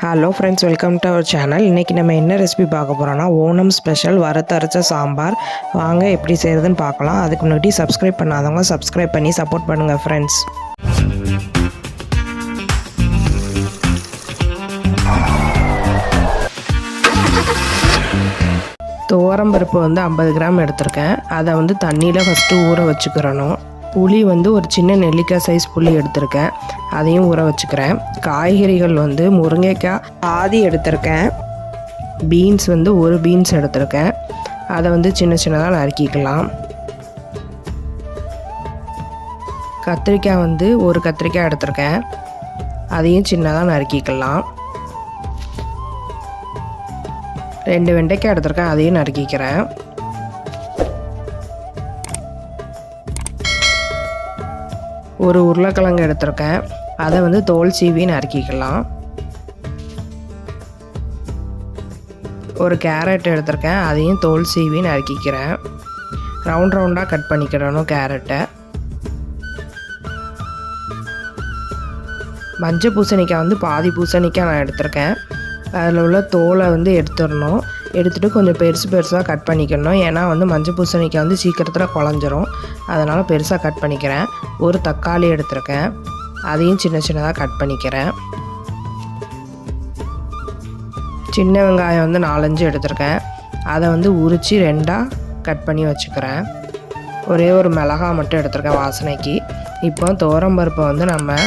Hello friends, welcome to our channel. இன்றைக்கி நம்ம என்ன ரெசிபி பார்க்க போகிறோன்னா ஓணம் ஸ்பெஷல் வறுத்தரைச்ச சாம்பார். வாங்க எப்படி செய்கிறதுன்னு பார்க்கலாம். அதுக்கு முன்னாடி சப்ஸ்கிரைப் பண்ணாதவங்க சப்ஸ்கிரைப் பண்ணி சப்போர்ட் பண்ணுங்கள் ஃப்ரெண்ட்ஸ். துவரம்பருப்பு 50 கிராம் எடுத்திருக்கேன். அதை தண்ணியில் ஃபஸ்ட்டு ஊற வச்சுக்கிறணும். புளி ஒரு சின்ன நெல்லிக்காய் சைஸ் புளி எடுத்திருக்கேன், அதையும் ஊற வச்சுக்கிறேன். காய்கறிகள் முருங்கைக்காய் பாதி எடுத்திருக்கேன். பீன்ஸ் ஒரு பீன்ஸ் எடுத்திருக்கேன், அதை சின்ன சின்னதாக நறுக்கிக்கலாம். கத்திரிக்காய் ஒரு கத்திரிக்காய் எடுத்திருக்கேன், அதையும் சின்னதாக நறுக்கிக்கலாம். 2 வெண்டைக்காய் எடுத்திருக்கேன், அதையும் நறுக்கிக்கிறேன். ஒரு உருளைக்கிழங்கு எடுத்திருக்கேன், அதை தோல் சீவி நறுக்கிக்கலாம். ஒரு கேரட் எடுத்திருக்கேன், அதையும் தோல் சீவி நறுக்கிக்கிறேன். ரவுண்டாக கட் பண்ணிக்கிறணும் கேரட்டை. மஞ்சள் பூசணிக்காய் பாதி பூசணிக்காய் நான் எடுத்திருக்கேன். அதில் உள்ள தோலை எடுத்துடணும். எடுத்துகிட்டு கொஞ்சம் பெருசாக கட் பண்ணிக்கணும். ஏன்னா மஞ்சள் பூசணிக்காய் சீக்கிரத்தில் குழஞ்சிரும். அதனால் பெருசாக கட் பண்ணிக்கிறேன். ஒரு தக்காளி எடுத்திருக்கேன், அதையும் சின்ன சின்னதாக கட் பண்ணிக்கிறேன். சின்ன வெங்காயம் 4-5 எடுத்திருக்கேன், அதை உரித்து 2ஆக கட் பண்ணி வச்சுக்கிறேன். ஒரே ஒரு மிளகாய் மட்டும் எடுத்திருக்கேன் வாசனைக்கு. இப்போ துவரம்பருப்பை நம்ம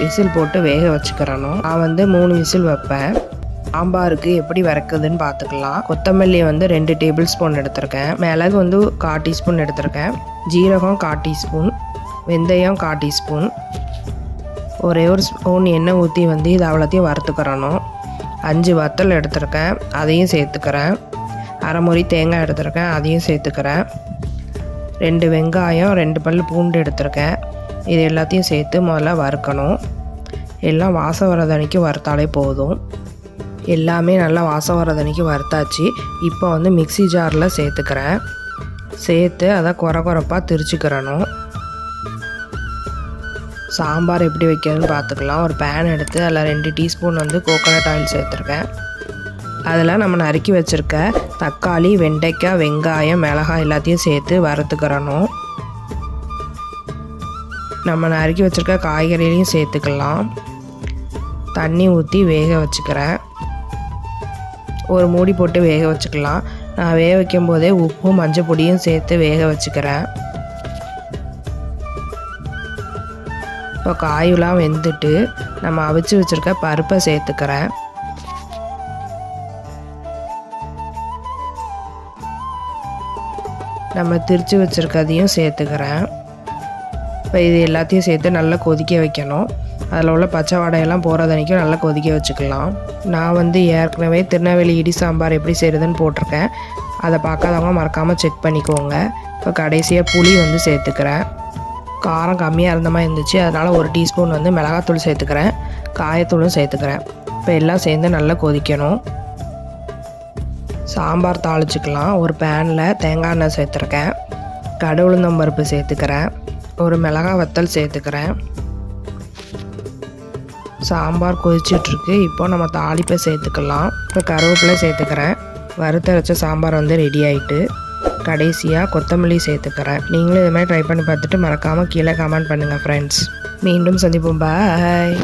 விசில் போட்டு வேக வச்சுக்கிறணும். நான் 3 விசில் வைப்பேன். சாம்பாருக்கு எப்படி வறுக்குதுன்னு பார்த்துக்கலாம். கொத்தமல்லி 2 டேபிள் ஸ்பூன் எடுத்திருக்கேன். மிளகு 1/4 டீஸ்பூன் எடுத்திருக்கேன். ஜீரகம் 1/4 டீஸ்பூன். வெந்தயம் 1/4 டீஸ்பூன். ஒரே ஒரு ஸ்பூன் எண்ணெய் ஊற்றி இது அவ்வளோத்தையும் வறுத்துக்கிறணும். 5 வத்தல் எடுத்திருக்கேன், அதையும் சேர்த்துக்கிறேன். அரை முறி தேங்காய் எடுத்திருக்கேன், அதையும் சேர்த்துக்கிறேன். 2 வெங்காயம், 2 பல் பூண்டு எடுத்திருக்கேன். இது எல்லாத்தையும் சேர்த்து முதல்ல வறுக்கணும். எல்லாம் வாசம் வரதன்னைக்கு வறுத்தாலே போதும். எல்லாமே நல்லா வாசம் வரதன்னைக்கு வறுத்தாச்சு. இப்போ மிக்ஸி ஜாரில் சேர்த்துக்கிறேன். சேர்த்து அதை குறப்பாக திரிச்சுக்கிறணும். சாம்பார் எப்படி வைக்கிறதுன்னு பார்த்துக்கலாம். ஒரு பேன் எடுத்து அதில் 2 டீஸ்பூன் கோகோனட் ஆயில் சேர்த்துருக்கேன். அதில் நம்ம நறுக்கி வச்சுருக்க தக்காளி, வெண்டைக்காய், வெங்காயம், மிளகாய் எல்லாத்தையும் சேர்த்து வறுத்துக்கிறணும். நம்ம நறுக்கி வச்சுருக்க காய்கறிகளையும் சேர்த்துக்கலாம். தண்ணி ஊற்றி வேக வச்சுக்கிறேன். ஒரு மூடி போட்டு வேக வச்சுக்கலாம். நான் வேக வைக்கும் போதே உப்பும் மஞ்சள் பொடியும் சேர்த்து வேக வச்சுக்கிறேன். இப்போ காயெல்லாம் வெந்துட்டு நம்ம அவிச்சு வச்சுருக்க பருப்பை சேர்த்துக்கிறேன். நம்ம திரிச்சு வச்சுருக்கதையும் சேர்த்துக்கிறேன். இப்போ இது எல்லாத்தையும் சேர்த்து நல்லா கொதிக்க வைக்கணும். அதில் உள்ள பச்சை வாடையெல்லாம் போகிறதன்னைக்கும் நல்லா கொதிக்க வச்சுக்கலாம். நான் ஏற்கனவே திருநெல்வேலி இடி சாம்பார் எப்படி செய்கிறதுன்னு போட்டிருக்கேன். அதை பார்க்காதவங்க மறக்காமல் செக் பண்ணிக்கோங்க. இப்போ கடைசியாக புளி சேர்த்துக்கிறேன். காரம் கம்மியாக இருந்த மாதிரி இருந்துச்சு, அதனால் 1 டீஸ்பூன் மிளகாத்தூள் சேர்த்துக்கிறேன். காயத்தூளும் சேர்த்துக்கிறேன். இப்போ எல்லாம் சேர்ந்து நல்லா கொதிக்கணும். சாம்பார் தாளிச்சிக்கலாம். ஒரு பேனில் தேங்காய் எண்ணெய் சேர்த்துருக்கேன். கடுகு உளுந்தம் பருப்பு சேர்த்துக்கிறேன். ஒரு மிளகாய் வத்தல் சேர்த்துக்கிறேன். சாம்பார் கொதிச்சிட்ருக்கு. இப்போ நம்ம தாளிப்பை சேர்த்துக்கலாம். இப்போ கருவேப்பிலை சேர்த்துக்கிறேன். வறுத்தரைச்ச சாம்பார் ரெடி ஆகிட்டு கடைசியாக கொத்தமல்லி சேர்த்துக்கிறேன். நீங்களும் இது மாதிரி ட்ரை பண்ணி பார்த்துட்டு மறக்காமல் கீழே கமெண்ட் பண்ணுங்கள் ஃப்ரெண்ட்ஸ். மீண்டும் சந்திப்போம். பாய்.